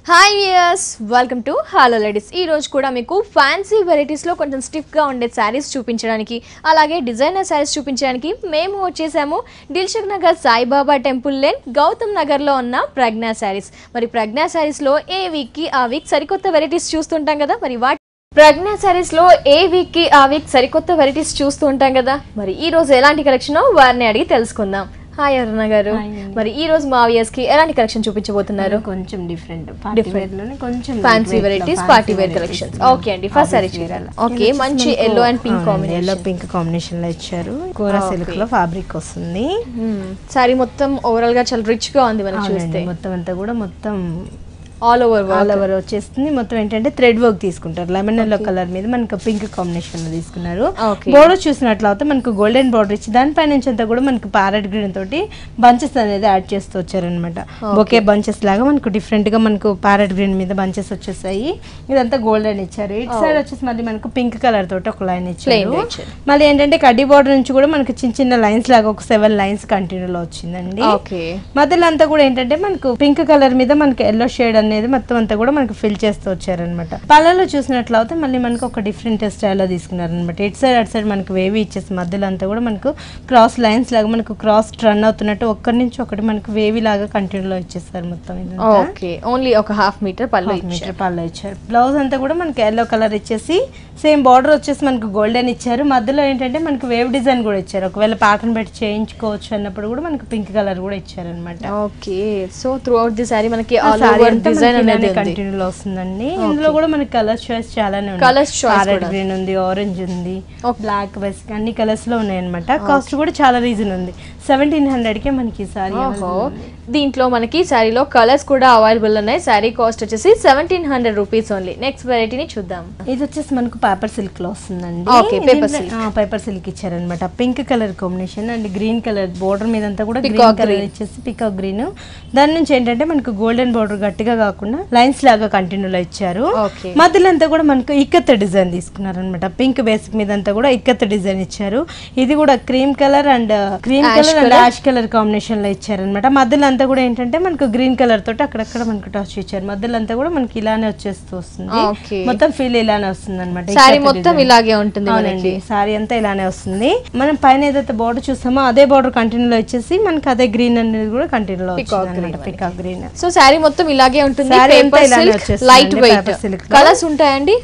Hi viewers, welcome to hello ladies. ఈ రోజు కూడా మీకు ఫ్యాన్సీ వెరైటీస్లో కొంచెం స్టిఫ్గా ఉండే శారీస్ చూపించడానికి, అలాగే డిజైనర్ శారీస్ చూపించడానికి మేము వచ్చేసాము దిల్సుఖ్ నగర్ సాయిబాబా టెంపుల్ లేన్, గౌతమ్ నగర్లో ఉన్న ప్రజ్ఞా శారీస్. మరి ప్రజ్ఞా శారీస్లో ఏ వీక్కి ఆ వీక్ సరికొత్త వెరైటీస్ చూస్తుంటాం కదా. మరి ప్రజ్ఞా శారీస్లో ఏ వీక్కి ఆ వీక్ సరికొత్త వెరైటీస్ చూస్తూ ఉంటాం కదా. మరి ఈ రోజు ఎలాంటి కలెక్షన్ వారిని అడిగి తెలుసుకుందాం. హాయ్ అరుణ గారు, మరి ఈ రోజు మా వ్యూయర్స్ కి ఎలాంటి కలెక్షన్ చూపించబోతున్నారు? కొంచెం డిఫరెంట్ లోనే కొంచెం fancy varieties, party wear collections. Okay అండి, ఫస్ట్ సారీ చూడాలి. ఓకే, మంచి yellow and pink combination, yellow pink combination లో ఇచ్చారు. కోరా సిల్క్ లో ఫ్యాబ్రిక్ వస్తుంది. సారీ మొత్తం ఓవరాల్ గా చాలా రిచ్ గా ఉంది. మనం చూస్తే మొత్తం అంతా కూడా మొత్తం ఆల్ ఓవర్ వచ్చేస్తుంది. మొత్తం ఏంటంటే థ్రెడ్ వర్క్ తీసుకుంటారు. లెమన్ ఎల్లో కలర్ మీద మనకు పింక్ కాంబినేషన్ లో తీసుకున్నారు. బోర్డర్ చూసినట్లయితే మనకు గోల్డెన్ బోర్డర్ ఇచ్చి దానిపై నుంచి అంతా కూడా మనకు ప్యారెట్ గ్రీన్ తోటి బంచెస్ అనేది యాడ్ చేస్తూ వచ్చారనమాట. బొకే బంచెస్ లాగా మనకు డిఫరెంట్ గా మనకు ప్యారెట్ గ్రీన్ మీద బంచెస్ వచ్చేసాయి. ఇదంతా గోల్డెన్ ఇచ్చారు. ఇటు సైడ్ వచ్చేసి మళ్ళీ మనకు పింక్ కలర్ తోటి ఒక లైన్ ఇచ్చారు. మళ్ళీ ఏంటంటే కడ్డీ బోర్డర్ నుంచి కూడా మనకు చిన్న చిన్న లైన్స్ లాగా ఒక 7 లైన్స్ కంటిన్యూలో వచ్చిందండి. మధ్యలో అంతా కూడా ఏంటంటే మనకు పింక్ కలర్ మీద మనకి ఎల్లో షేడ్ అనేది మొత్తం అంతా కూడా మనకు ఫిల్ చేస్తూ వచ్చారనమాట. పళ్ళలో చూసినట్లయితే మళ్ళీ మనకు ఒక డిఫరెంట్ స్టైల్లో తీసుకున్నారనమాట. ఇటు సైడ్ అటు సైడ్ మనకు వేవి ఇచ్చేసి మధ్యలో అంతా కూడా మనకు క్రాస్ లైన్స్ లాగా మనకు క్రాస్ రన్ అవుతున్నట్టు ఒక్కడి నుంచి ఒకటి మనకు వేవి లాగా కంటిన్యూలో ఇచ్చేస్తారు. మొత్తం ఓన్లీ ఒక హాఫ్ మీటర్ పళ్ళు ఇచ్చారు. బ్లౌజ్ అంతా కూడా మనకి ఎల్లో కలర్ ఇచ్చేసి సేమ్ బార్డర్ వచ్చేసి మనకు గోల్డెన్ ఇచ్చారు. మధ్యలో ఏంటంటే మనకు వేవ్ డిజైన్ కూడా ఇచ్చారు. ఒకవేళ ప్యాటర్న్ పెట్టి చేయించుకోవచ్చు అన్నప్పుడు కూడా మనకు పింక్ కలర్ కూడా ఇచ్చారనమాట. Okay, so through out the sorry మనకి ఆల్ ఓవర్ డిజైన్ అనేది కంటిన్యూలో వస్తుందండి. ఇందులో కూడా మనకి కలర్ చాయిస్ చాలానే ఉంది. కలర్స్ చాయిస్ గ్రీన్ ఉంది, ఆరెంజ్ ఉంది, బ్లాక్ బెస్ట్ అన్ని కలర్స్ లో ఉన్నాయన్నమాట. కాస్ట్ కూడా చాలా రీజన్ ఉంది. 1700 కే మనకి సారీ. దీంట్లో మనకి సారీలో కలర్స్ కూడా అవైలబుల్ ఉన్నాయి. సారీ కాస్ట్ వచ్చేసి 1700 రూపీస్ ఓన్లీ. నెక్స్ట్ వెరైటీని చూద్దాం. ఇది వచ్చేసి మనకు పేపర్ సిల్క్ లో వస్తుందండి. పేపర్ సిల్క్ ఇచ్చారనమాట. Pink colour combination and green colour border మీద అంతా కూడా గ్రీన్ కలర్ ఇచ్చేసి పికాక్ గ్రీన్. దాని నుంచి ఏంటంటే మనకు గోల్డెన్ బోర్డర్ గట్టిగా కాకుండా లైన్స్ లాగా కంటిన్యూలో ఇచ్చారు. మధ్యలో అంతా కూడా మనకు ఇక్కత్ డిజైన్ తీసుకున్నారు అనమాట. పింక్ బేసిక్ మీద అంతా కూడా ఇక్కత్ డిజైన్ ఇచ్చారు. ఇది కూడా cream colour and ash colour combination లో ఇచ్చారనమాట. మధ్యలో అంతా కూడా ఏంటంటే మనకు గ్రీన్ కలర్ తోటి అక్కడక్కడ మనకు టచ్ ఇచ్చారు. మధ్యలో అంతా కూడా మనకి ఇలానే వచ్చేస్తూ వస్తుంది. మొత్తం ఫీల్ ఇలానే వస్తుంది అనమాట. సారీ మొత్తం ఇలాగే ఉంటుంది. సారీ అంతా ఇలానే వస్తుంది. మనం పైన ఏదైతే బోర్డర్ చూస్తామో అదే బోర్డర్ కంటిన్యూలో వచ్చేసి మనకి అదే గ్రీన్ అనేది కూడా కంటిన్యూలో పికాక్ గ్రీన్. సో సారీ మొత్తం ఇలాగే ఉంటుంది. లైట్ వెయిట్ కలర్స్ ఉంటాయండి.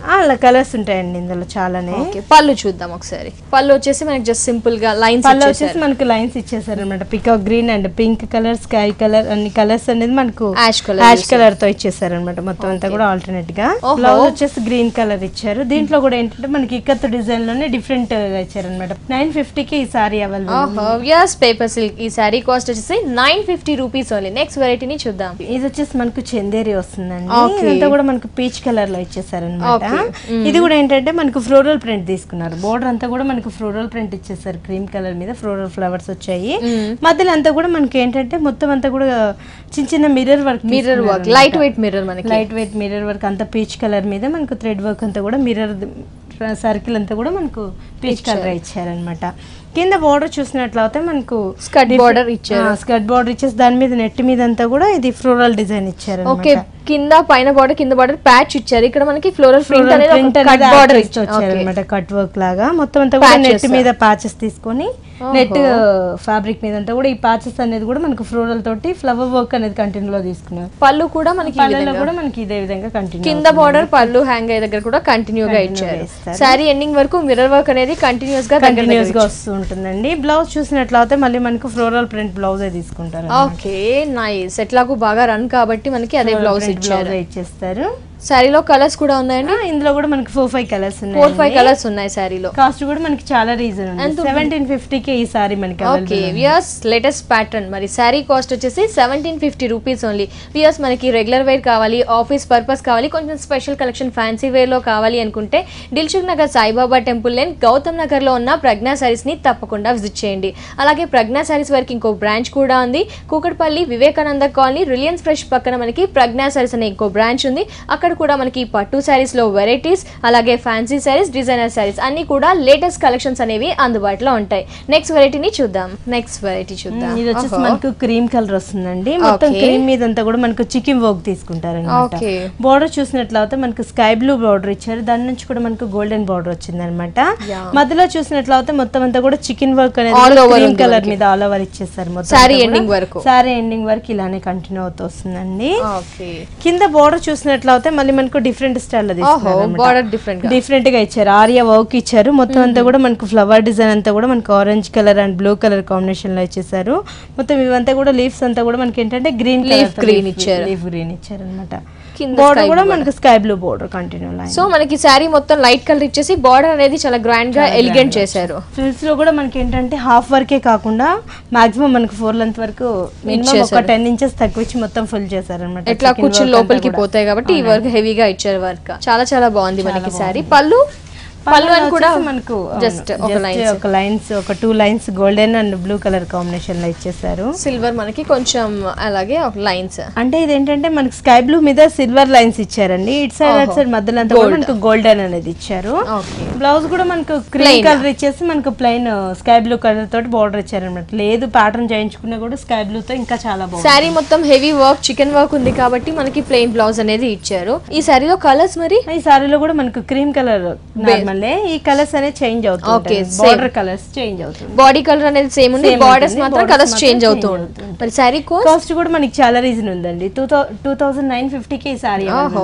కలర్స్ ఉంటాయండి ఇందులో చాలానే. పళ్ళు చూద్దాం ఒకసారి. పళ్ళు వచ్చేసి మనకి జస్ట్ సింపుల్ గా లైన్స్, పళ్ళు వచ్చేసి మనకి లైన్స్ ఇచ్చేసారు అనమాట. Peacock green and pink colour, sky colour అన్ని కలర్స్ అనేది మనకు యాష్ కలర్ తో ఇచ్చేసారు అనమాట. మొత్తం అంతా కూడా ఆల్టర్నేట్ గా. బ్లౌజ్ వచ్చేసి గ్రీన్ కలర్ ఇచ్చారు. దీంట్లో కూడా ఏంటంటే మనకి ఇక్కత్ డిజైన్ లోనే డిఫరెంట్ గా ఇచ్చారు అనమాట. 950 కి ఈ సారీ అవైలబుల్. పేపర్ సిల్క్ ఈ సారీ కాస్ట్ వచ్చేసి 950 రూపీస్ ఓన్లీ. నెక్స్ట్ వెరైటీని చూద్దాం. ఇది వచ్చేసి మనకు చందేరి వస్తుందండి. ఇదంతా కూడా మనకు పీచ్ కలర్ లో ఇచ్చేసారు అనమాట. ఇది కూడా ఏంటంటే మనకు ఫ్లోరల్ ప్రింట్ తీసుకున్నారు. బోర్డర్ అంతా కూడా మనకు ఫ్లోరల్ ప్రింట్ ఇచ్చేసారు. క్రీమ్ కలర్ మీద ఫ్లోరల్ ఫ్లవర్స్ వచ్చాయి. మధ్యలో అంతా కూడా మనకి ఏంటంటే మొత్తం అంతా కూడా చిన్న చిన్న mirror work, light weight mirror, మనకి లైట్ వెయిట్ మిర్రర్ వర్క్ అంతా పీచ్ కలర్ మీద మనకు థ్రెడ్ వర్క్ అంతా కూడా మిర్రర్ సర్కిల్ అంతా కూడా మనకు పీచ్ కలర్ ఇచ్చారనమాట. కింద బోర్డర్ చూసినట్లయితే మనకు స్కర్ట్ బోర్డర్ ఇచ్చారు. స్కర్ట్ బోర్డర్ ఇచ్చేసి దాని మీద నెట్ మీద అంతా కూడా ఇది ఫ్లోరల్ డిజైన్ ఇచ్చారు. ఓకే, కింద పైన బోర్డర్, కింద బోర్డర్ ప్యాచ్ ఇచ్చారు. ఇక్కడ మనకి ఫ్లోరల్ ప్రింట్ అనేది కట్ బోర్డర్ ఇచ్చారన్నమాట. కట్ వర్క్ లాగా మొత్తం అంతా కూడా నెట్ మీద ప్యాచెస్ తీసుకొని నెట్ ఫ్యాబ్రిక్ మీద అంతా కూడా ఈ ప్యాచెస్ అనేది కూడా మనకు ఫ్లోరల్ తోటి ఫ్లవర్ వర్క్ అనేది కంటిన్యూలో తీసుకున్నారు. పళ్ళు కూడా మనకి పళ్ళలో కూడా మనకి ఇదే విధంగా కంటిన్యూ. కింద బోర్డర్ పళ్ళు హ్యాంగ్ అయ్యే దగ్గర కూడా కంటిన్యూగా ఇచ్చారు. సారీ ఎండింగ్ వరకు మిర్రర్ వర్క్ అనేది కంటిన్యూస్ గా వస్తూ ఉంటుందండి. బ్లౌజ్ చూసినట్లయితే మళ్ళీ మనకు ఫ్లోరల్ ప్రింట్ బ్లౌజ్ తీసుకుంటారు. Okay, nice. ఎట్లాగూ బాగా రన్ కాబట్టి మనకి అదే బ్లౌజ్ ఇచ్చేస్తారు. సారీలో కలర్స్ కూడా ఉన్నాయండి. ఇందులో కూడా మనకి 4-5 కలర్స్ ఉన్నాయి. 4-5 కలర్స్ ఉన్నాయి సారీలో. కాస్ట్ కూడా మనకి చాలా రీజన్ ఉంది. 1750 కి ఈ సారీ మనకి. Okay viewers, latest pattern. మరి సారీ కాస్ట్ వచ్చేసి 1750 రూపీస్ ఓన్లీ. వ్యూయర్స్, మనకి రెగ్యులర్ వేర్ కావాలి, ఆఫీస్ పర్పస్ కావాలి, కొంచెం స్పెషల్ కలెక్షన్ ఫ్యాన్సీ వేర్ లో కావాలి అనుకుంటే దిల్సుఖ్ నగర్ సాయిబాబా టెంపుల్ లేన్, గౌతమ్ నగర్ లో ఉన్న ప్రజ్ఞా సారీస్ ని తప్పకుండా విజిట్ చేయండి. అలాగే ప్రజ్ఞా సారీస్ వరకు ఇంకో బ్రాంచ్ కూడా ఉంది. Kukatpally Vivekananda colony Reliance fresh పక్కన మనకి ప్రజ్ఞా సారీస్ అనే ఇంకో బ్రాంచ్ ఉంది. అక్కడ ఇక్కడ కూడా మనకి పట్టు శారీస్ లో వెరైటీస్, అలాగే ఫ్యాన్సీ శారీస్, డిజైనర్ శారీస్ అన్ని కూడా లేటెస్ట్ కలెక్షన్స్ అనేవి అందుబాటులో ఉంటాయి. నెక్స్ట్ వెరైటీని చూద్దాం. ఇది వచ్చేసి మనకు క్రీమ్ కలర్ వస్తుందండి. మొత్తం క్రీమ్ మీద అంతా కూడా మనకు చికెన్ వర్క్ తీసుకుంటారు అనమాట. బోర్డర్ చూసినట్లయితే మనకు స్కై బ్లూ బోర్డర్ ఇచ్చారు, దాని నుంచి కూడా మనకు గోల్డెన్ బోర్డర్ వచ్చింది అనమాట. మధ్యలో చూసినట్లయితే మొత్తం అంతా కూడా చికెన్ వర్క్ అనేది క్రీమ్ కలర్ మీద ఆల్ ఓవర్ ఇచ్చేసారు. మొత్తం సారీ ఎండింగ్ వరకు ఇలానే కంటిన్యూ అవుతూ వస్తుందండి. కింద బోర్డర్ చూసినట్లయితే మళ్ళీ మనకు డిఫరెంట్ స్టైల్ లో డిఫరెంట్ గా ఇచ్చారు. ఆరియా వర్క్ ఇచ్చారు. మొత్తం అంతా కూడా మనకు ఫ్లవర్ డిజైన్ అంతా కూడా మనకు orange colour and blue colour combination లో ఇచ్చేసారు. మొత్తం ఇవంతా కూడా లీవ్స్ అంతా కూడా మనకి ఏంటంటే గ్రీన్ ఇచ్చారు అనమాట. బోర్డర్ కూడా మనకి sky blue border continue line. So మనకి సారీ మొత్తం లైట్ కలర్ ఇచ్చేసి బోర్డర్ అనేది చాలా గ్రాండ్ గా ఎలిగెంట్ చేశారు. ఫ్రిల్స్ లో కూడా మనకి ఏంటంటే హాఫ్ వర్కే కాకుండా మాక్సిమం మనకి 4 లెంత్ వరకు మినిమం ఒక 10 ఇంచెస్ తక్కువ ఇచ్చి మొత్తం ఫుల్ చేశారు అనమాట. ఎట్లా కూర్చుని లోపలికి పోతాయి కాబట్టి ఈ వర్క్ హెవీగా ఇచ్చారు. వర్క్ చాలా చాలా బాగుంది. మనకి సారీ పళ్ళు అని కూడా మనకు జస్ట్ ఒక లైన్స్ ఒక 2 lines golden and blue colour combination లో ఇచ్చేసారు. సిల్వర్ మనకి కొంచెం అలాగే ఒక లైన్స్, అంటే ఇది ఏంటంటే మనకి స్కై బ్లూ మీద సిల్వర్ లైన్స్ ఇచ్చారండి. ఇట్ సైడ్ అట్ సైడ్ మధ్యలో అంతా కూడా మనకు గోల్డెన్ అనేది ఇచ్చారు. బ్లౌజ్ కూడా మనకు క్రీమ్ కలర్ ఇచ్చేసి మనకు ప్లెయిన్ స్కై బ్లూ కలర్ తోటి బోర్డర్ ఇచ్చారనమాట. లేదు ప్యాటర్న్ చేయించుకున్నా కూడా స్కై బ్లూ తో ఇంకా చాలా బాగుంది. సారీ మొత్తం హెవీ వర్క్ చికెన్ వర్క్ ఉంది కాబట్టి మనకి ప్లెయిన్ బ్లౌజ్ అనేది ఇచ్చారు. ఈ సారీలో కలర్స్ మరి ఈ సారీలో కూడా మనకు క్రీమ్ కలర్ నార్మల్ ఈ కలర్స్ అనేది చేంజ్ అవుతుంది. బోర్డర్ కలర్స్ చేంజ్ అవుతుంది. బాడీ కలర్ అనేది సేమ్ ఉంది, బోర్డర్స్ మాత్రం కలర్స్ చేంజ్ అవుతూ ఉంటుంది. మరి సారీ కాస్ట్ కూడా మనకి చాలా రీజన్ ఉందండి. 2950 కి ఈ సారీ. ఓహో,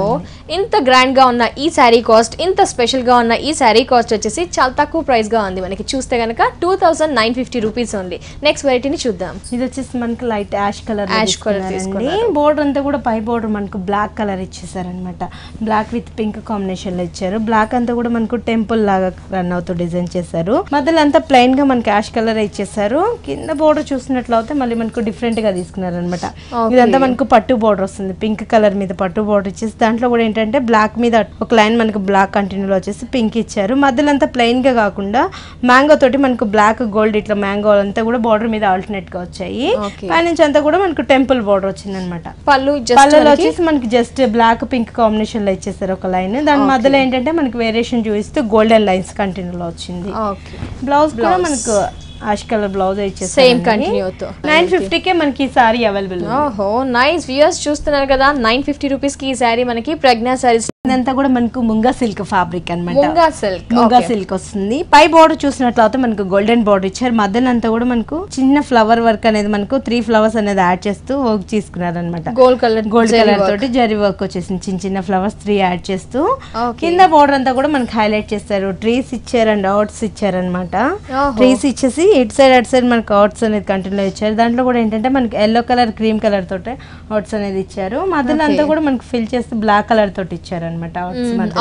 ఇంత గ్రాండ్ గా ఉన్న ఈ సారీ కాస్ట్, ఇంత స్పెషల్ గా ఉన్న ఈ సారీ కాస్ట్ వచ్చేసి చాలా తక్కువ ప్రైస్ గా ఉంది. మనకి చూస్తే గనక 2950 రూపీస్ ఉంది. నెక్స్ట్ వెరైటీని చూద్దాం. ఇది వచ్చేసి మనకి లైట్ యాష్ కలర్ తీసుకున్నారండి. బోర్డర్ అంతా కూడా పై బోర్డర్ మనకు బ్లాక్ కలర్ ఇచ్చేసారనమాట. బ్లాక్ విత్ పింక్ కాంబినేషన్ లో ఇచ్చారు. బ్లాక్ అంతా కూడా మనకు టెంపుల్ లాగా రన్ అవుతూ డిజైన్ చేశారు. మధ్యలో అంతా ప్లెయిన్ గా మనకి యాష్ కలర్ ఇచ్చేసారు. కింద బోర్డర్ చూసినట్లయితే మళ్ళీ మనకు డిఫరెంట్ గా తీసుకున్నారు అనమాట. ఇదంతా మనకు పట్టు బోర్డర్ వస్తుంది. పింక్ కలర్ మీద పట్టు బోర్డర్ ఇచ్చేసి దాంట్లో కూడా ఏంటంటే బ్లాక్ మీద ఒక లైన్ మనకు బ్లాక్ కంటిన్యూలో వచ్చేసి పింక్ ఇచ్చారు. మధ్యలో అంతా ప్లెయిన్ గా కాకుండా మ్యాంగో తోటి మనకు బ్లాక్ గోల్డ్ ఇట్లా మ్యాంగో అంతా కూడా బోర్డర్ మీద ఆల్టర్నేట్ గా వచ్చాయి. పైనుంచి అంతా కూడా మనకు టెంపుల్ బోర్డర్ వచ్చింది అనమాట. పళ్ళులో వచ్చేసి మనకి జస్ట్ బ్లాక్ పింక్ కాంబినేషన్ లో ఇచ్చేసారు ఒక లైన్. దాని మధ్యలో ఏంటంటే మనకి వేరియేషన్ చూపిస్తూ గోల్డెన్ లైన్స్ కంటిన్యూలో వచ్చింది. బ్లౌజ్ కూడా మనకు యాష్ కలర్ బ్లౌజ్ ఇచ్చేసి సేమ్ కంటిన్యూ తో 950 కే మనకి ఈ సారీ అవైలబుల్. ఓహో నైస్. వ్యూయర్స్ చూస్తున్నారు కదా, 950 రూపీస్ కి ఈ సారీ మనకి ప్రజ్ఞా సారీస్. ఇదంతా కూడా మనకు ముంగా సిల్క్ ఫ్యాబ్రిక్ అన్నమాట. ముంగా సిల్క్ వస్తుంది. పై బోర్డర్ చూసినట్లయితే మనకు గోల్డెన్ బోర్డర్ ఇచ్చారు. మధ్యలో అంతా కూడా మనకు చిన్న ఫ్లవర్ వర్క్ అనేది మనకు 3 ఫ్లవర్స్ అనేది యాడ్ చేస్తూ వర్క్ తీసుకున్నారు అనమాట. గోల్డ్ కలర్ తోటి జరీ వర్క్ వచ్చేసింది. చిన్న చిన్న ఫ్లవర్స్ 3 యాడ్ చేస్తూ కింద బోర్డర్ అంతా కూడా మనకి హైలైట్ చేస్తారు. ట్రీస్ ఇచ్చారు అండ్ అవుట్స్ ఇచ్చారు అనమాట. ట్రీస్ ఇచ్చేసి ఇటు సైడ్ అటు సైడ్ మనకి అవుట్స్ అనేది కంటిన్యూ ఇచ్చారు. దాంట్లో కూడా ఏంటంటే మనకి ఎల్లో కలర్ క్రీమ్ కలర్ తోటి అవుట్స్ అనేది ఇచ్చారు. మధ్యలో అంతా కూడా మనకి ఫిల్ చేస్తే బ్లాక్ కలర్ తోటి ఇచ్చారు అనమాట.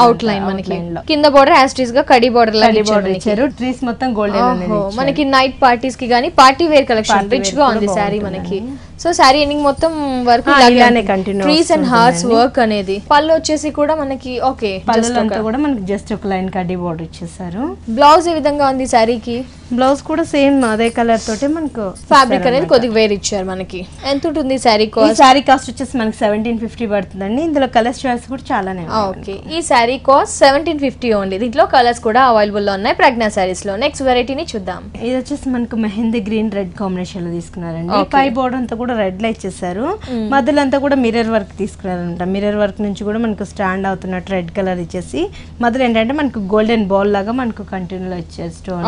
అవుట్ లైన్ మనకి కింద బోర్డర్ యాస్టీస్ గా కడి బోర్డర్ ఇచ్చారు. ట్రీస్ మొత్తం గోల్డెన్ అనేది మనకి నైట్ పార్టీస్ కి గానీ పార్టీ వేర్ కలెక్షన్ రిచ్ గా ఉంది సారీ మనకి. సో సారీ ఎండింగ్ మొత్తం వర్క్ ఇలానే continue trees and hearts work అనేది. పళ్ళు వచ్చేసి కూడా మనకి ఓకే పళ్ళంతా కూడా మనకి జస్ట్ ఒక లైన్ కడి బోర్డర్ ఇచ్చేసారు. బ్లౌజ్ ఏ విధంగా ఉంది సారీకి? బ్లౌజ్ కూడా సేమ్ అదే కలర్ తోటి మనకు ఫ్యాబ్రిక్ అనేది కొద్దిగా వేర్ ఇచ్చారు. మనకి ఎంత ఉంటుంది సారీ కాస్ట్? సారీ కాస్ట్ వచ్చేసి మనకి 1750 పడుతుందండి. ఇందులో కలర్స్ చాయిస్ కూడా చాలానే. ఓకే, ఈ సారీ కాస్ట్ 1750 ఓన్లీ. దీంట్లో కలర్స్ కూడా అవైలబుల్ లో ఉన్నాయి ప్రజ్ఞా సారీస్ లో. నెక్స్ట్ వెరైటీని చూద్దాం. ఇది వచ్చేసి మనకు మెహందీ గ్రీన్ రెడ్ కాంబినేషన్ లో తీసుకున్నారండి. పై బోర్డర్ అంతా కూడా రెడ్ లో ఇచ్చేసారు. మధ్యలో అంతా కూడా మిర్రర్ వర్క్ తీసుకున్నారంట. మిర్రర్ వర్క్ నుంచి కూడా మనకు స్టాండ్ అవుతున్నట్టు రెడ్ కలర్ ఇచ్చేసి మధ్యలో ఏంటంటే మనకు గోల్డెన్ బాల్ లాగా మనకు కంటిన్యూ ఇచ్చారు స్టోన్.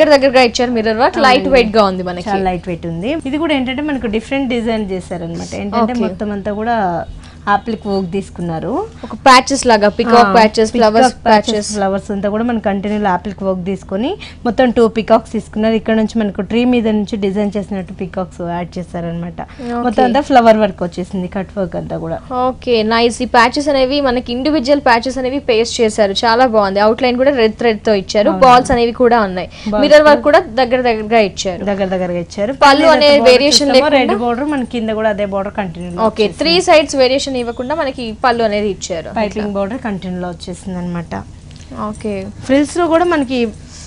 దగ్గరగా ఇచ్చారు. మిర్రర్ వర్క్ లైట్ వెయిట్ గా ఉంది మనకి. చాలా లైట్ వెయిట్ ఉంది. ఇది కూడా ఏంటంటే మనకు డిఫరెంట్ డిజైన్ చేశారు అనమాట. ఏంటంటే మొత్తం అంతా కూడా ఆప్లిక్ వర్క్ తీసుకున్నారు. ఒక ప్యాచెస్ లాగా పికాక్ ప్యాచెస్, ఫ్లవర్స్ అంతా కూడా మనకు కంటిన్యూ ఆప్లిక్ వర్క్ తీసుకొని మొత్తం 2 పికాక్స్ తీసుకున్నారు. ఇక్కడ నుంచి మనకు ట్రీ మీద నుంచి డిజైన్ చేసినట్టు పికాక్స్ యాడ్ చేశారనమాట. మొత్తం అంతా ఫ్లవర్ వర్క్ వచ్చేసింది. కట్ వర్క్ అంతా కూడా ఓకే నైస్. ఈ ప్యాచెస్ అనేవి మనకి ఇండివిజువల్ ప్యాచెస్ అనేవి పేస్ట్ చేశారు. చాలా బాగుంది. అవుట్ లైన్ కూడా రెడ్ థ్రెడ్ తో ఇచ్చారు. బాల్స్ అనేవి కూడా ఉన్నాయి. మిర్రర్ వర్క్ కూడా దగ్గరగా ఇచ్చారు. పళ్ళు అనే వేరియేషన్ రెడ్ బోర్డర్ మనకి కింద కూడా అదే border continue. Okay 3 sides variation ఇవ్వకుండా మనకి పళ్ళు అనేది ఇచ్చారు. పైపింగ్ బోర్డర్ కంటిన్యూలో వచ్చేసింది అనమాట. ఓకే ఫ్రిల్స్ లో కూడా మనకి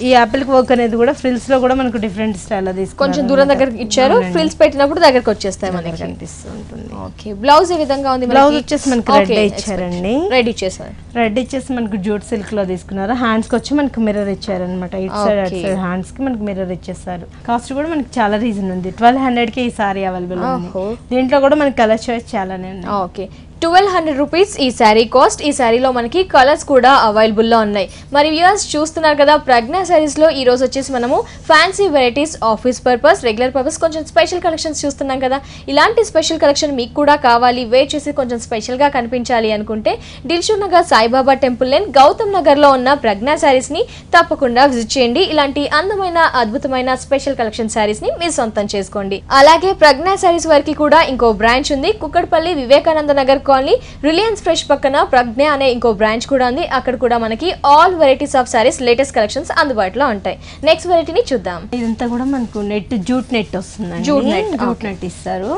ఈ యాపిల్ వర్క్ అనేది కూడా ఫ్రిల్స్ లో కూడా మనకు డిఫరెంట్ స్టైల్ లో తీసుకున్నారు. కొంచెం దూరం దగ్గరికి ఇచ్చారు, ఫ్రిల్స్ పెట్టినప్పుడు దగ్గరికి వచ్చేస్తాయి మనకి కనిపిస్తూ ఉంటుంది. ఓకే బ్లౌజ్ ఏ విధంగా ఉంది? బ్లౌజ్ వచ్చేసి మనకి రెడ్ ఇచ్చారండి. రెడ్ ఇచ్చేసారు. రెడ్ ఇచ్చేసి మనకు జూట్ సిల్క్ లో తీసుకున్నారు. హ్యాండ్స్ కి వచ్చి మనకి మిర్రర్ ఇచ్చారనమాట. ఇటు సైడ్ అటు సైడ్ హ్యాండ్స్ కి మనకి మిర్రర్ ఇచ్చేస్తారు. కాస్ట్ కూడా మనకి చాలా రీజన్ ఉంది. 1200 కి ఈ సారీ అవైలబుల్ ఉంది. దీంట్లో కూడా మనకి కలర్ చాయిస్ చాలానే ఉన్నాయి. ఓకే 1200 రూపీస్ ఈ శారీ కాస్ట్. ఈ శారీలో మనకి కలర్స్ కూడా అవైలబుల్లో ఉన్నాయి. మరి వ్యూయర్స్ చూస్తున్నారు కదా, ప్రజ్ఞ శారీస్లో ఈ రోజు వచ్చేసి మనము fancy varieties, office purpose, regular purpose, కొంచెం స్పెషల్ కలెక్షన్స్ చూస్తున్నాం కదా. ఇలాంటి స్పెషల్ కలెక్షన్ మీకు కూడా కావాలి, వేర్ చేసి కొంచెం స్పెషల్గా కనిపించాలి అనుకుంటే దిల్షుక్ నగర్ సాయిబాబా టెంపుల్ లేన్ గౌతమ్ నగర్లో ఉన్న ప్రజ్ఞ శారీస్ని తప్పకుండా విజిట్ చేయండి. ఇలాంటి అందమైన అద్భుతమైన స్పెషల్ కలెక్షన్ శారీస్ని మీ సొంతం చేసుకోండి. అలాగే ప్రజ్ఞ శారీస్ వారికి కూడా ఇంకో బ్రాంచ్ ఉంది. Kukkadapalli Vivekananda Nagar colony Reliance fresh పక్కన ప్రజ్ఞ అనే ఇంకో బ్రాంచ్ కూడా ఉంది. అక్కడ కూడా మనకి all varieties of saris, latest collections అందుబాటులో ఉంటాయి. నెక్స్ట్ వెరైటీని చూద్దాం. ఇదంతా కూడా మనకు నెట్ జూట్ నెట్ వస్తుంది. జూట్ నెట్ ఇస్తారు.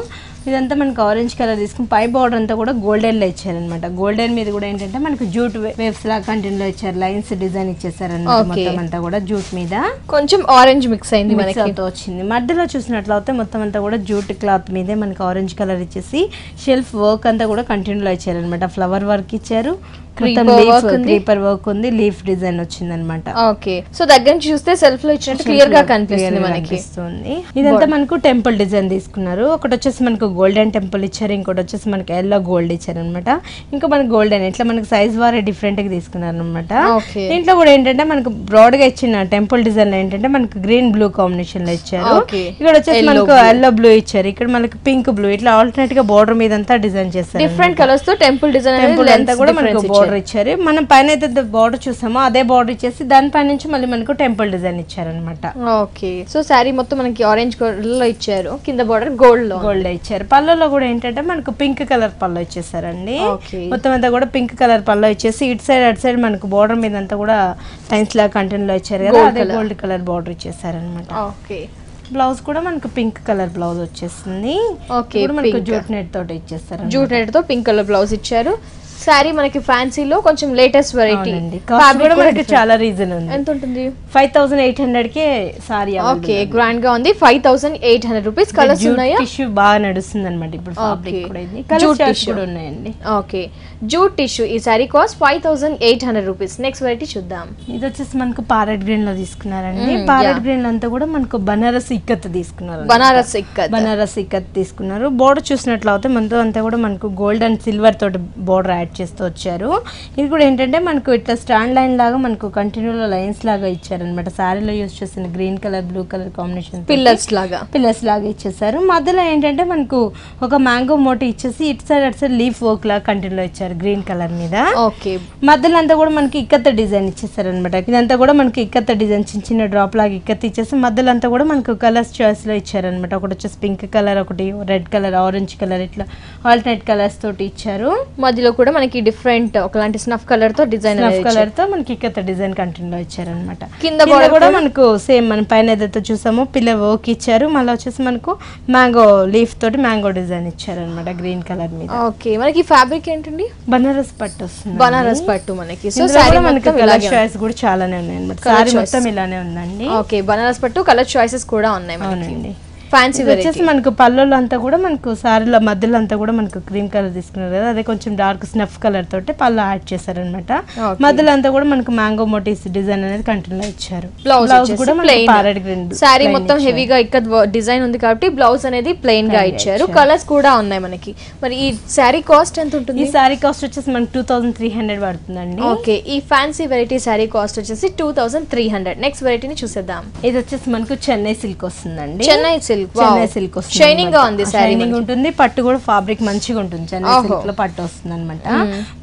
ఇదంతా మనకు ఆరెంజ్ కలర్ తీసుకుని పై బార్డర్ అంతా కూడా గోల్డెన్ లో ఇచ్చారనమాట. గోల్డెన్ మీద కూడా ఏంటంటే మనకు జూట్ వేవ్స్ లా కంటిన్యూ లో ఇచ్చారు. లైన్స్ డిజైన్ ఇచ్చేసారనమాట. మొత్తం అంతా కూడా జూట్ మీద కొంచెం ఆరెంజ్ మిక్స్ అయింది మనకి వచ్చింది. మధ్యలో చూసినట్లయితే మొత్తం అంతా కూడా జూట్ క్లాత్ మీదే మనకి ఆరెంజ్ కలర్ ఇచ్చేసి షెల్ఫ్ వర్క్ అంతా కూడా కంటిన్యూ లో ఇచ్చారనమాట. ఫ్లవర్ వర్క్ ఇచ్చారు, క్రీపర్ వర్క్ ఉంది, లీఫ్ డిజైన్ వచ్చింది అనమాట. ఓకే సో దగ్గర నుంచి చూస్తే సెల్ఫ్ లో ఇచ్చినట్టు క్లియర్ గా కనిపిస్తుంది మనకి. ఇదంతా మనకు టెంపుల్ డిజైన్ తీసుకున్నారు. ఒకటి వచ్చేసి మనకు గోల్డెన్ టెంపుల్ ఇచ్చారు, ఇంకోటి వచ్చేసి మనకి ఎల్లో గోల్డ్ ఇచ్చారు అనమాట. ఇంకా మనకి గోల్డెన్ ఇట్లా మనకి సైజ్ వారే డిఫరెంట్ గా తీసుకున్నారు అనమాట. దీంట్లో కూడా ఏంటంటే మనకు బ్రాడ్ గా ఇచ్చిన టెంపుల్ డిజైన్ లో ఏంటంటే మనకు గ్రీన్ బ్లూ కాంబినేషన్ లో ఇచ్చారు. ఇక్కడ వచ్చేసి మనకు ఎల్లో బ్లూ ఇచ్చారు, ఇక్కడ మనకి పింక్ బ్లూ, ఇట్లా ఆల్టర్నేట్ గా బోర్డర్ మీద అంతా డిజైన్ చేస్తారు. డిఫరెంట్ కలర్స్ తో టెంపుల్ డిజైన్ అంతా కూడా మనకు బోర్డర్ ఇచ్చారు. మనం పైన అయితే బార్డర్ చూసామో అదే బార్డర్ ఇచ్చేసి దానిపై నుంచి మళ్ళీ మనకు టెంపుల్ డిజైన్ ఇచ్చారనమాట. ఓకే సో శారీ మొత్తం మనకి ఆరెంజ్ కలర్ లో ఇచ్చారు, కింద బార్డర్ గోల్డ్ ఇచ్చారు. పళ్ళలో కూడా ఏంటంటే మనకు పింక్ కలర్ పళ్ళు ఇచ్చేసారండి. మొత్తం అంతా కూడా పింక్ కలర్ పళ్ళు ఇచ్చేసి ఇటు సైడ్ అటు సైడ్ మనకు బార్డర్ మీద అంతా కూడా లైన్స్ లా కంటిన్యూ ఇచ్చారు కదా, అదే గోల్డ్ కలర్ బార్డర్ ఇచ్చేసారనమాట. ఓకే బ్లౌజ్ కూడా మనకు పింక్ కలర్ బ్లౌజ్ వచ్చేస్తుంది. ఓకే మనకు జూట్ నెట్ తోటి ఇచ్చేస్తారు. జూట్ నెట్ తో పింక్ కలర్ బ్లౌజ్ ఇచ్చారు. సారీ మనకి ఫ్యాన్సీలో కొంచెం లేటెస్ట్ వెరైటీ. మనకి చాలా రీజన్ ఉంది. ఎంత ఉంటుంది? 5800 కే సారీ. ఓకే గ్రాండ్ గా ఉంది. 5800 రూపీస్. కలర్స్ ఉన్నాయా? టిష్యూ బాగా నడుస్తుంది అనమాట ఇప్పుడు. ఫ్యాబ్రిక్ కూడా ఇది కలర్ టిష్యూ కూడా ఉన్నాయండి. Okay jute tissue. ఈ sari cost 5800 rupees. Next variety చూద్దాం. ఇది వచ్చేసి మనకు పారెట్ గ్రీన్ లో తీసుకున్నారండి. పారెట్ గ్రీన్ లో అంతా కూడా మనకు బనారస్ ఇక్కత్ తీసుకున్నారు. బనారస్ ఇక్కత్ తీసుకున్నారు. బోర్డర్ చూసినట్లయితే మనతో అంతా కూడా మనకు గోల్డ్ అండ్ సిల్వర్ తోటి బోర్డర్ యాడ్ చేస్తూ వచ్చారు. ఇది కూడా ఏంటంటే మనకు ఇట్లా స్టాండ్ లైన్ లాగా మనకు కంటిన్యూలో లైన్స్ లాగా ఇచ్చారనమాట. శారీలో యూజ్ చేసిన green colour blue colour combination pillars లాగా ఇచ్చేసారు. మధ్యలో ఏంటంటే మనకు ఒక మ్యాంగో మోటి ఇచ్చేసి ఇటు సైడ్ అటు సైడ్ లీఫ్ వర్క్ లాగా కంటిన్యూలో ఇచ్చారు గ్రీన్ కలర్ మీద. ఓకే మధ్యలో అంతా కూడా మనకి ఇక్కత్త డిజైన్ ఇచ్చేసారు అనమాట. ఇదంతా కూడా మనకి ఇక్కత్త డిజైన్ చిన్న చిన్న డ్రాప్ లాగా ఇక్కత్త ఇచ్చేసి మధ్యలో అంతా కూడా మనకు కలర్స్ చాయిస్ లో ఇచ్చారనమాట. ఒకటి వచ్చేసి పింక్ కలర్, ఒకటి రెడ్ కలర్, ఆరెంజ్ కలర్, ఇట్లా ఆల్టర్నేట్ కలర్స్ తోటి ఇచ్చారు. మధ్యలో కూడా మనకి డిఫరెంట్ ఒకలాంటి స్నఫ్ కలర్ తో డిజైన్, స్నఫ్ కలర్ తో మనకి ఇక్కత డిజైన్ కంటిన్యూ ఇచ్చారనమాట. కింద కూడా మనకు సేమ్ మన పైన ఏదైతే చూసామో పిల్లర్ వర్క్ ఇచ్చారు. మళ్ళీ వచ్చేసి మనకు మ్యాంగో లీఫ్ తోటి మ్యాంగో డిజైన్ ఇచ్చారనమాట గ్రీన్ కలర్ మీద. ఓకే మనకి ఫ్యాబ్రిక్ ఏంటండి? బనారస్ పట్టు వస్తుంది. బనారస్ పట్టు మనకి. సో సారీ మనకి కలర్ చాయిస్ కూడా చాలానే ఉన్నాయి అనమాట. సారీ మొత్తం ఇలానే ఉందండి. ఓకే బనారస్ పట్టు కలర్ చాయిసెస్ కూడా ఉన్నాయి మనకి. ఫ్యాన్సీ వచ్చేసి మనకు పళ్ళలో అంతా కూడా మనకు సారీలో మధ్యలో అంతా కూడా మనకు క్రీమ్ కలర్ తీసుకున్నారు కదా, అదే కొంచెం డార్క్ స్నఫ్ కలర్ తోటి పళ్ళు యాడ్ చేశారనమాట. మధ్యలో అంతా కూడా మనకు మ్యాంగో మోటివ్స్ డిజైన్ అనేది కంటిన్యూ ఇచ్చారు. బ్లౌజ్ కూడా ప్యారెట్ గ్రీన్. సారీ మొత్తం హెవీగా ఇక్కడ డిజైన్ ఉంది కాబట్టి బ్లౌజ్ అనేది ప్లెయిన్ గా ఇచ్చారు. కలర్స్ కూడా ఉన్నాయి మనకి. మరి ఈ సారీ కాస్ట్ ఎంత ఉంటుంది? ఈ సారీ కాస్ట్ వచ్చేసి మనకి 2300 పడుతుందండి. ఓకే ఈ ఫ్యాన్సీ వెరైటీ సారీ కాస్ట్ వచ్చేసి 2300. నెక్స్ట్ వెరైటీని చూసేద్దాం. ఇది వచ్చేసి మనకు చెన్నై సిల్క్ వస్తుందండి. చెన్నై సిల్క్ షైనింగ్ గా ఉంది. షైనింగ్ ఉంటుంది. పట్టు కూడా ఫ్యాబ్రిక్ మంచిగా ఉంటుంది. చెన్నై సిల్క్ లో పట్టు వస్తుంది అనమాట.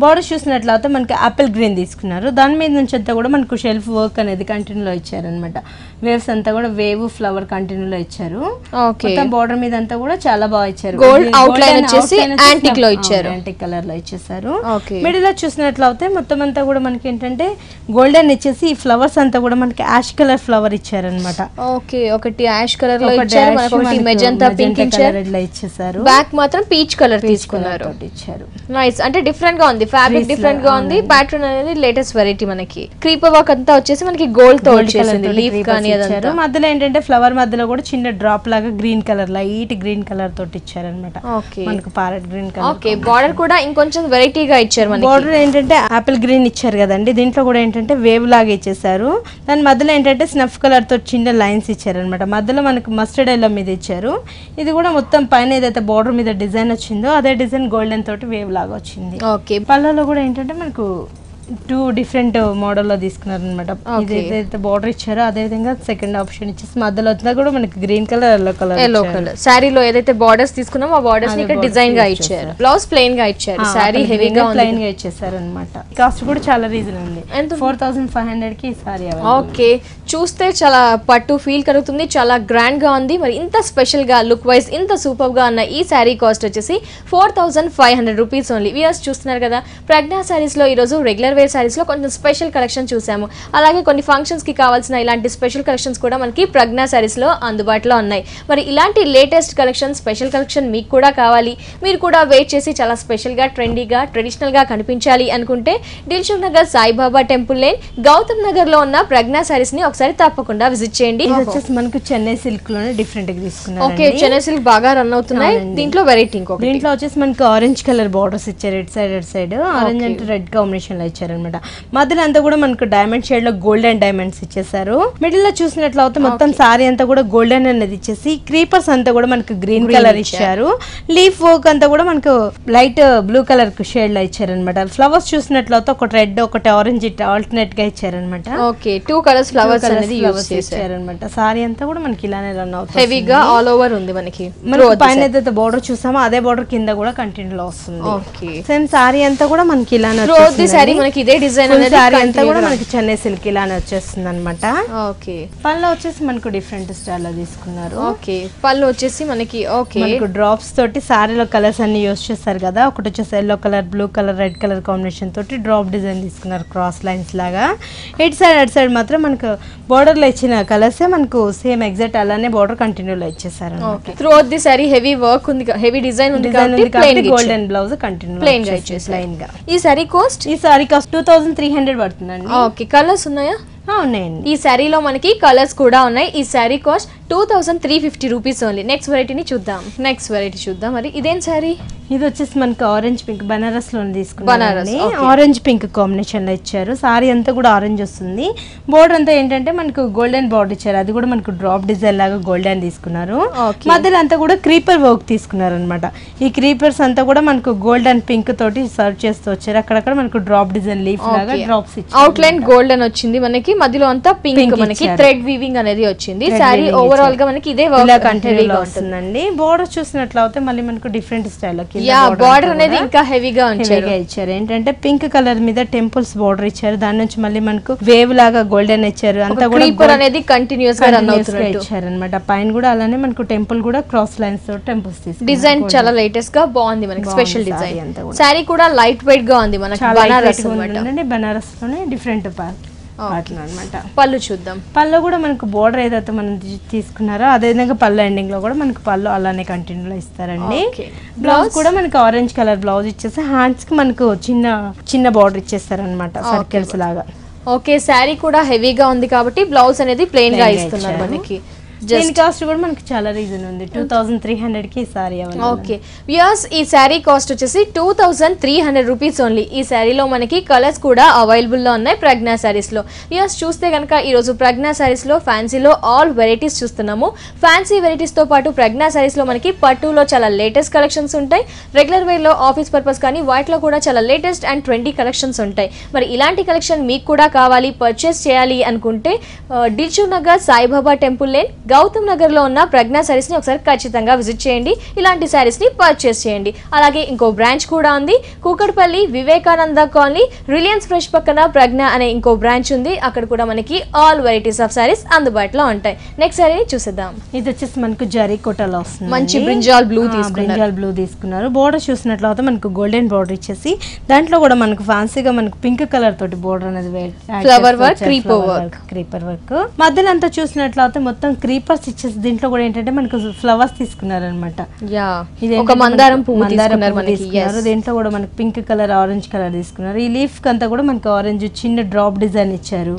బోర్డర్ చూసినట్లయితే మనకి ఆపిల్ గ్రీన్ తీసుకున్నారు. దాని మీద నుంచి అంతా కూడా మనకు షెల్ఫ్ వర్క్ అనేది కంటిన్యూలో ఇచ్చారనమాట. వేవ్స్ అంతా కూడా వేవ్ ఫ్లవర్ కంటిన్యూలో ఇచ్చారు. బోర్డర్ మీద అంతా కూడా చాలా బాగా ఇచ్చారు. గోల్డ్ అవుట్ లైన్ వచ్చేసి యాంటిక్ లో ఇచ్చారు. యాంటిక్ కలర్ లో ఇచ్చేసారు. మిడిల్ లో చూసినట్లయితే మొత్తం అంతా కూడా మనకి ఏంటంటే గోల్డెన్ ఇచ్చేసి ఈ ఫ్లవర్స్ అంతా కూడా మనకి యాష్ కలర్ ఫ్లవర్ ఇచ్చారనమాట. ఓకే ఒకటి యాష్ కలర్ లో ఇచ్చారు. మనకి మెజంతా పింక్ ఇచ్చారు, ఇచ్చేసారు. బ్యాక్ మాత్రం పీచ్ కలర్ తీసుకున్నారు. ఇచ్చారు. నైస్, అంటే డిఫరెంట్ గా ఉంది, ఫ్యాబ్రిక్ డిఫరెంట్ గా ఉంది, ప్యాటర్న్ అనేది లేటెస్ట్ వెరైటీ. మనకి క్రీపర్ వర్క్ అంతా వచ్చేసి మనకి గోల్డ్ తో వచ్చేసింది, లీఫ్ కానీ అదంతా. మధ్యలో ఏంటంటే ఫ్లవర్ మధ్యలో కూడా చిన్న డ్రాప్ లాగా green colour, light green colour తోటి ఇచ్చారన్నమాట. ఓకే, మనకు parrot green colour. Okay, border కూడా ఇంకొంచెం వెరైటీగా ఇచ్చారు మనకి. బార్డర్ ఏంటంటే ఆపిల్ గ్రీన్ ఇచ్చారు కదండి, దీంట్లో కూడా ఏంటంటే వేవ్ లాగా ఇచ్చేసారు. దాని మధ్యలో ఏంటంటే స్నఫ్ కలర్ తో చిన్న లైన్స్ ఇచ్చారు అనమాట. మధ్యలో మనకు మస్టర్డ్ ఎల్లో మీద ఇచ్చారు. ఇది కూడా మొత్తం పైన ఏదైతే బార్డర్ మీద డిజైన్ వచ్చిందో అదే డిజైన్ గోల్డెన్ తోటి వేవ్ లాగా వచ్చింది. ఓకే, పళ్ళలో కూడా ఏంటంటే మనకు 2 డిఫరెంట్ మోడల్లో తీసుకున్నారు అనమాట. ఏదైతే బార్డర్ ఇచ్చారో అదే విధంగా సెకండ్ ఆప్షన్ ఇచ్చేసి మధ్యలో వచ్చినా కూడా మనకి గ్రీన్ కలర్, ఎల్లో కలర్. శారీలో ఏదైతే బార్డర్స్ తీసుకున్నామో ఆ బార్డర్స్ ఇక్కడ డిజైన్ గా ఇచ్చారు. బ్లౌజ్ ప్లెయిన్ గా ఇచ్చారు, శారీ హెవీగా ప్లెయిన్ గా ఇచ్చేసారు అనమాట. కాస్ట్ కూడా చాలా రీజన్ ఉంది, 4500 కి ఈ సారీ. ఓకే, చూస్తే చాలా పట్టు ఫీల్ కలుగుతుంది, చాలా గ్రాండ్ గా ఉంది. మరి ఇంత స్పెషల్ గా లుక్ వైజ్ ఇంత సూపర్ గా ఉన్న ఈ శారీ కాస్ట్ వచ్చేసి 4500 రూపీస్ ఓన్లీ. వ్యూయర్స్ చూస్తున్నారు కదా, ప్రజ్ఞా శారీస్ లో ఈ రోజు రెగ్యులర్ వేర్ శారీస్ లో కొంచెం స్పెషల్ కలెక్షన్ చూసాము. అలాగే కొన్ని ఫంక్షన్స్ కి కావాల్సిన ఇలాంటి స్పెషల్ కలెక్షన్స్ కూడా మనకి ప్రజ్ఞా శారీస్ లో అందుబాటులో ఉన్నాయి. మరి ఇలాంటి లేటెస్ట్ కలెక్షన్, స్పెషల్ కలెక్షన్ మీకు కూడా కావాలి, మీరు కూడా వెయిట్ చేసి చాలా స్పెషల్ గా, ట్రెండీగా, ట్రెడిషనల్ గా కనిపించాలి అనుకుంటే దిల్సుఖ్ నగర్ సాయిబాబా టెంపుల్ లేన్, గౌతమ్ నగర్ లో ఉన్న ప్రజ్ఞా శారీస్ ని ఒకసారి తప్పకుండా విజిట్ చేయండి. ఇది వచ్చేసి మనకు చెన్నై సిల్క్ లోనే డిఫరెంట్ గా తీసుకున్నారు. ఓకే, చెన్నై సిల్క్ బాగా రన్ అవుతున్నాయి. దీంట్లో వెరైటీ ఇంకొకటి, దీంట్లో వచ్చేసి మనకి ఆరెంజ్ కలర్ బార్డర్స్ ఇచ్చారు, రెడ్ సైడ్ ఆరెంజ్ అంటే రెడ్ కాంబినేషన్ లో ఇచ్చారు అనమాట. మధ్యలో అంతా కూడా మనకు డైమండ్ షేడ్ లో గోల్డెన్ డైమండ్స్ ఇచ్చేసారు. మిడిల్ లో చూసినట్లయితే మొత్తం సారీ అంతా కూడా గోల్డెన్ అనేది ఇచ్చేసి క్రీపర్స్ అంతా కూడా మనకు గ్రీన్ కలర్ ఇచ్చారు. లీఫ్ వర్క్ అంతా కూడా మనకు లైట్ బ్లూ కలర్ షేడ్ లో ఇచ్చారు అనమాట. ఫ్లవర్స్ చూసినట్లయితే ఒకటి రెడ్ ఒకటి ఆరెంజ్ ఆల్టర్నేట్ గా ఇచ్చారనమాట. ఓకే, 2 కలర్స్ ఫ్లవర్స్ అనేది యూస్ చేశారనమాట. సారీ అంతా కూడా మనకి ఇలానే రన్ అవుతుంది, హెవీగా ఆల్ ఓవర్ ఉంది. మనకి పైన ఏదైతే బోర్డర్ చూసామో అదే బోర్డర్ కింద కూడా కంటిన్యూ లో వస్తుంది. ఓకే, సేమ్ సారీ అంతా కూడా మనకి ఇలానే మనకి ఇదే డిజైన్ సారీ అంతా కూడా మనకి చెన్నై సిల్క్ ఇలానే వచ్చేస్తుంది అనమాట. ఓకే, పళ్ళు వచ్చేసి మనకు డిఫరెంట్ స్టైల్ లో తీసుకున్నారు. ఓకే, పళ్ళు వచ్చేసి మనకి ఓకే మనకు డ్రాప్స్ తోటి సారీలో కలర్స్ అన్ని యూస్ చేస్తారు కదా. ఒకటి వచ్చేసి yellow colour, blue colour, red colour combination తోటి డ్రాప్ డిజైన్ తీసుకున్నారు, క్రాస్ లైన్స్ లాగా. ఇటు సైడ్ అటు సైడ్ మాత్రం మనకు బోర్డర్ లో ఇచ్చిన కలర్స్ మనకు సేమ్ ఎగ్జాక్ట్ అలానే బోర్డర్ కంటిన్యూ లో ఇచ్చేసారు. Through out the sorry heavy work ఉంది, హెవీ డిజైన్ ఉంది కాబట్టి గోల్డెన్ బ్లౌజ్ కంటిన్యూ ప్లెయిన్ గా ఇచ్చేసారు. ప్లెయిన్ గా ఈ సారీ కాస్ట్ 2300 పడుతుందండి. ఓకే, కలర్స్ ఉన్నాయా? ఉన్నాయండి. ఈ శారీలో మనకి కలర్స్ కూడా ఉన్నాయి. ఈ sari cost 2350 rupees only. Next వెరైటీని చూద్దాం. నెక్స్ట్ వెరైటీ చూద్దాం. మరి ఇదేం శారీ? ఇది వచ్చేసి మనకి ఆరెంజ్ పింక్, బనారస్ లో తీసుకున్నారండి. ఆరెంజ్ పింక్ కాంబినేషన్ లో ఇచ్చారు. సారీ అంతా కూడా ఆరెంజ్ వస్తుంది. బోర్డర్ అంతా ఏంటంటే మనకు గోల్డెన్ బోర్డర్ ఇచ్చారు, అది కూడా మనకు డ్రాప్ డిజైన్ లాగా గోల్డెన్ తీసుకున్నారు. మధ్యలో అంతా కూడా క్రీపర్ వర్క్ తీసుకున్నారు అనమాట. ఈ క్రీపర్స్ అంతా కూడా మనకు గోల్డ్ అండ్ పింక్ తోటి సర్వ్ చేస్తూ వచ్చారు. అక్కడక్కడ మనకు డ్రాప్ డిజైన్ లీఫ్ లాగా డ్రాప్స్ ఇచ్చారు. అవుట్ లైన్ గోల్డెన్ వచ్చింది మనకి, మధ్యలో అంతా పింక్, మనకి థ్రెడ్ వీవింగ్ అనేది వచ్చింది. సారీ ఓవరాల్ గా మనకి ఇదే వర్క్ కంటిన్యూగా వస్తుందండి. బోర్డర్ చూసినట్లయితే మళ్ళీ మనకు డిఫరెంట్ స్టైల్ బార్డర్ అనేది ఇంకా హెవీగా ఇచ్చారు. ఏంటంటే పింక్ కలర్ మీద టెంపుల్స్ బార్డర్ ఇచ్చారు, దాని నుంచి మళ్ళీ మనకు వేవ్ లాగా గోల్డెన్ ఇచ్చారు. అంతా కూడా అనేది కంటిన్యూస్ గా రన్ అవుతున్నట్టు ఇచ్చారు అనమాట. పైన కూడా అలానే మనకు టెంపుల్ కూడా క్రాస్ లైన్స్ తో టెంపుల్స్ తీసుకున్నారు. డిజైన్ చాలా లేటెస్ట్ గా బాగుంది, మనకి స్పెషల్ డిజైన్. సారీ కూడా లైట్ వెయిట్ గా ఉంది, మనకి బనారస్ లోనే డిఫరెంట్ అనమాట. పళ్ళు చూద్దాం. పళ్ళు కూడా మనకు బోర్డర్ ఏదైతే మనం తీసుకున్నారో అదే విధంగా పళ్ళు ఎండింగ్ లో కూడా మనకు పళ్ళు అలానే కంటిన్యూ ఇస్తారండి. బ్లౌజ్ కూడా మనకి ఆరెంజ్ కలర్ బ్లౌజ్ ఇచ్చేసి హ్యాండ్స్ కి మనకు చిన్న చిన్న బోర్డర్ ఇచ్చేస్తారు అనమాట, సర్కిల్స్ లాగా. ఓకే, శారీ కూడా హెవీగా ఉంది కాబట్టి బ్లౌజ్ అనేది ప్లెయిన్ గా ఇస్తున్నారు మనకి. దీని కాస్ట్ కూడా మనకి చాలా రీజన్ ఉంది, 2300 కి సారీ. ఓకే వ్యూయర్స్, ఈ శారీ కాస్ట్ వచ్చేసి 2300 రూపీస్ ఓన్లీ. ఈ శారీలో మనకి కలర్స్ కూడా అవైలబుల్ లో ఉన్నాయి ప్రజ్ఞా శారీస్ లో. వ్యూయర్స్ చూస్తే కనుక ఈ రోజు ప్రజ్ఞా శారీస్ లో ఫ్యాన్సీలో ఆల్ వెరైటీస్ చూస్తున్నాము. ఫ్యాన్సీ వెరైటీస్ తో పాటు ప్రజ్ఞా శారీస్ లో మనకి పట్టులో చాలా లేటెస్ట్ కలెక్షన్స్ ఉంటాయి. రెగ్యులర్ వేర్ లో ఆఫీస్ పర్పస్ కానీ వాటిలో కూడా చాలా లేటెస్ట్ అండ్ ట్రెండీ కలెక్షన్స్ ఉంటాయి. మరి ఇలాంటి కలెక్షన్ మీకు కూడా కావాలి, పర్చేస్ చేయాలి అనుకుంటే దిల్సుఖ్ నగర్ సాయిబాబా టెంపుల్ లేన్, గౌతమ్ నగర్ లో ఉన్న ప్రజ్ఞా శారీస్ ని ఒకసారి ఖచ్చితంగా విజిట్ చేయండి. ఇలాంటి శారీస్ ని పర్చేస్ చేయండి. అలాగే ఇంకో బ్రాంచ్ కూడా ఉంది, Kukatpally Vivekananda colony Reliance fresh పక్కన ప్రజ్ఞా అనే ఇంకో బ్రాంచ్ ఉంది. అక్కడ కూడా మనకి ఆల్ వెరైటీస్ ఆఫ్ శారీస్ అందుబాటులో ఉంటాయి. నెక్స్ట్ శారీ చూసేద్దాం. ఇది వచ్చేసి మనకు జరీ కోటలో వస్తుంది, మంచి బ్రింజాల్ బ్లూ తీసుకున్నారు. బోర్డర్ చూసినట్లయితే మనకు గోల్డెన్ బోర్డర్ ఇచ్చేసి దాంట్లో కూడా మనకు ఫ్యాన్సీగా మనకు పింక్ కలర్ తోటి బోర్డర్ అనేది ఫ్లవర్ వర్క్, క్రీపర్ వర్క్ మధ్యలో అంతా చూసినట్లయితే మొత్తం క్రీపర్ క్రీపర్స్ ఇచ్చేసి దీంట్లో కూడా ఏంటంటే మనకు ఫ్లవర్స్ తీసుకున్నారనమాట. ఒక మందారం పువ్వు తీసుకున్నారు. దీంట్లో కూడా మనకి పింక్ కలర్, ఆరెంజ్ కలర్ తీసుకున్నారు. ఈ లీఫ్ అంతా కూడా మనకి ఆరెంజ్ చిన్న డ్రాప్ డిజైన్ ఇచ్చారు.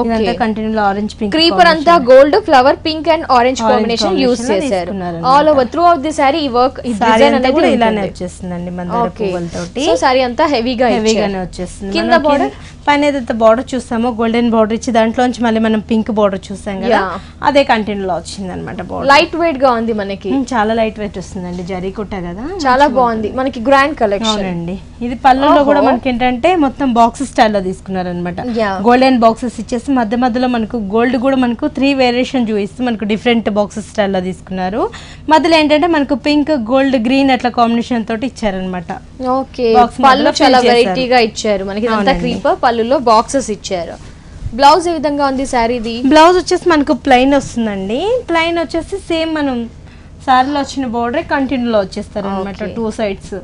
ఇదంతా కంటిన్యూ ఆరెంజ్ పింక్. క్రీపర్ అంతా gold flower pink and orange combination use చేశారు. All over throughout the sari ఈ వర్క్ ఈ డిజైన్ అనేది కూడా ఇలానే వచ్చేస్తుందండి మందార పువ్వులతోటి. సో సారీ అంతా హెవీగానే వచ్చేస్తుంది. కింద బార్డర్ పైన ఏదైతే బార్డర్ చూస్తామో గోల్డెన్ బార్డర్ ఇచ్చి దాంట్లోంచి మళ్ళీ మనం పింక్ బార్డర్ చూస్తాం కదా, అదే కంటిన్యూ లో వచ్చింది అనమాట. బార్డర్ లైట్ వెయిట్ గా ఉంది మనకి, చాలా లైట్ వెయిట్ వస్తుందండి. జరీ కుట్ట కదా, చాలా బాగుంది మనకి. గ్రాండ్ కలెక్షన్ అండి. ఇది పళ్ళులో కూడా మనకి ఏంటంటే మొత్తం బాక్స్ స్టైల్లో తీసుకున్నారు అనమాట. గోల్డెన్ బాక్సెస్ ఇచ్చేసి మధ్య మధ్యలో మనకు గోల్డ్ కూడా మనకు 3 వేరియేషన్ చూపిస్తూ మనకు డిఫరెంట్ బాక్సెస్ స్టైల్లో తీసుకున్నారు. మధ్యలో ఏంటంటే మనకు పింక్, గోల్డ్, గ్రీన్ అట్లా కాంబినేషన్ తోటి ఇచ్చారనమాట. ఓకే, పళ్ళు చాలా వెరైటీగా ఇచ్చారు మనకి. ఇదంతా క్రీపర్, పళ్ళులో బాక్సెస్ ఇచ్చారు. బ్లౌజ్ ఏ విధంగా ఉంది శారీది? బ్లౌజ్ వచ్చేసి మనకు ప్లెయిన్ వస్తుందండి. ప్లెయిన్ వచ్చేసి సేమ్ మనం సారీలో వచ్చిన బోర్డర్ కంటిన్యూలో వచ్చేస్తారు అనమాట 2 సైడ్స్.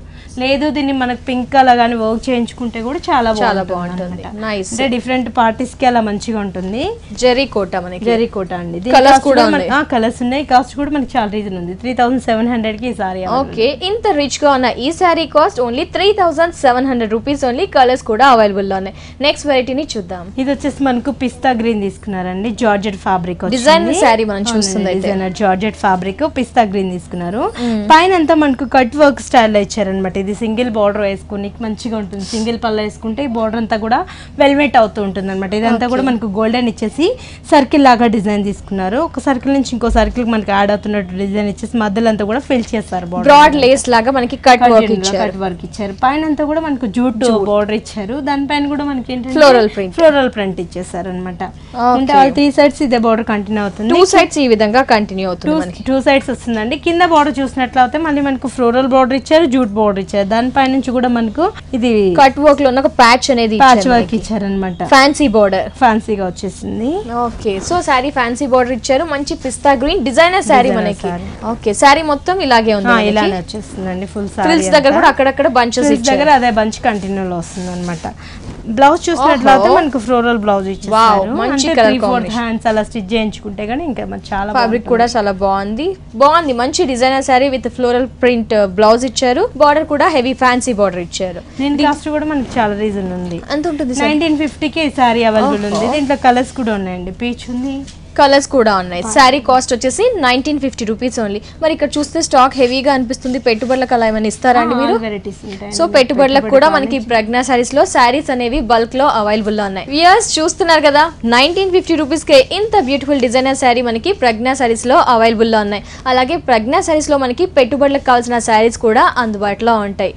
లేదు దీన్ని మనకు పింక్ అలా కానీ వర్క్ చేయించుకుంటే కూడా చాలా బాగుంటుంది. అంటే డిఫరెంట్ పార్టీస్ కి అలా మంచిగా ఉంటుంది. జరీ కోట మనకి, జరీ కోట అండి. కలర్స్ కూడా కలర్స్ ఉన్నాయి. కాస్ట్ కూడా మనకి చాలా రీజన్ ఉంది. 3700 కి ఈ సారీ. ఓకే, ఇంత రిచ్ గా ఉన్న ఈ sari cost only 3700 rupees only. Colours కూడా అవైలబుల్ లో ఉన్నాయి. నెక్స్ట్ వెరైటీని చూద్దాం. ఇది వచ్చేసి మనకు పిస్తా గ్రీన్ తీసుకున్నారండి. జార్జెట్ ఫ్యాబ్రిక్ డిజైన్ సారీ మనం చూస్తుంది. జార్జెట్ ఫ్యాబ్రిక్ పిస్తా గ్రీన్ తీసుకున్నారు. పైన అంతా మనకు కట్ వర్క్ స్టైల్ లో ఇచ్చారనమాట. ఇది సింగిల్ బార్డర్ వేసుకుని మంచిగా ఉంటుంది. సింగిల్ పళ్ళు వేసుకుంటే ఈ బార్డర్ అంతా కూడా వెల్వెట్ అవుతూ ఉంటుంది అనమాట. ఇదంతా కూడా మనకు గోల్డెన్ ఇచ్చేసి సర్కిల్ లాగా డిజైన్ తీసుకున్నారు. ఒక సర్కిల్ నుంచి ఇంకో సర్కిల్ మనకి యాడ్ అవుతున్నట్టు డిజైన్ ఇచ్చేసి మధ్యలో అంతా కూడా ఫిల్ చేస్తారు. బ్రాడ్ లేస్ లాగా మనకి కట్ వర్క్ ఇచ్చారు. పైన అంతా కూడా మనకు జూట్ బార్డర్ ఇచ్చారు. దానిపైన కూడా మనకి ఏంటంటే ఫ్లోరల్ ప్రింట్ ఇచ్చేసారు అనమాట. అంటే ఆల్ 3 సైడ్స్ ఇదే బార్డర్ కంటిన్యూ అవుతుంది. 2 సైడ్స్ ఈ విధంగా కంటిన్యూ అవుతుంది. 2 సైడ్స్ వస్తుందండి. కింద బార్డర్ చూసినట్లయితే మళ్ళీ మనకు ఫ్లోరల్ బార్డర్ ఇచ్చారు, జూట్ బార్డర్ ఇచ్చారు. దానిపై నుంచి కూడా మనకు ఇది కట్ వర్క్ లో ఉన్న ఒక ప్యాచ్ అనేది ప్యాచ్ వర్క్ ఇచ్చారనమాట. ఫ్యాన్సీ బార్డర్, ఫ్యాన్సీగా వచ్చేసింది. Okay, so sorry fancy border ఇచ్చారు. మంచి పిస్తా గ్రీన్ డిజైనర్ సారీ మనకి. ఓకే, సారీ మొత్తం ఇలాగే ఉంది, ఇలానే వచ్చేస్తుందండి. ఫుల్ సారీ ఫ్రిల్స్ దగ్గర కూడా అక్కడక్కడ బంచెస్ దగ్గర అదే బంచ్ కంటిన్యూ లో వస్తుంది అనమాట. బ్లౌజ్ చూసినట్లయితే మనకు ఫ్లోరల్ బ్లౌజ్ ఇచ్చారు. మంచి కలర్ 3/4 హ్యాండ్స్ అలా స్టిచ్ చేయించుకుంటే గానీ ఇంకా చాలా ఫ్యాబ్రిక్ కూడా చాలా బాగుంది. మంచి designer sorry with floral print blouse ఇచ్చారు. బార్డర్ కూడా హెవీ ఫ్యాన్సీ బార్డర్ ఇచ్చారు. దీని కాస్ట్ కూడా మనకి చాలా రీజన్ ఉంది. ఎంత ఉంటుంది? 1950కి ఈ సారీ అవైలబుల్ ఉంది. దీంట్లో కలర్స్ కూడా ఉన్నాయండి. పీచ్ ఉంది, కలర్స్ కూడా ఉన్నాయి. శారీ కాస్ట్ వచ్చేసి 1950 రూపీస్ ఓన్లీ. మరి ఇక్కడ చూస్తే స్టాక్ హెవీగా అనిపిస్తుంది. పెట్టుబడులకు అలా ఏమైనా ఇస్తారా అండి మీరు? సో పెట్టుబడులకు కూడా మనకి ప్రజ్ఞా సారీస్ లో శారీస్ అనేవి బల్క్ లో అవైలబుల్ లో ఉన్నాయి. వ్యూయర్స్ చూస్తున్నారు కదా, 1950 రూపీస్ కే ఇంత బ్యూటిఫుల్ డిజైనర్ శారీ మనకి ప్రజ్ఞా సారీస్ లో అవైలబుల్ లో ఉన్నాయి. అలాగే ప్రజ్ఞా సారీస్ లో మనకి పెట్టుబడులకు కావాల్సిన శారీస్ కూడా అందుబాటులో ఉంటాయి.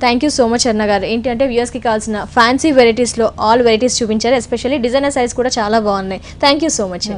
థ్యాంక్ యూ సో మచ్ అన్న గారు. ఏంటంటే వ్యూయర్స్కి కావాల్సిన ఫ్యాన్సీ వెరైటీస్లో ఆల్ వెరైటీస్ చూపించారు. ఎస్పెషల్లీ డిజైనర్ సారీస్ కూడా చాలా బాగున్నాయి. Thank you so much.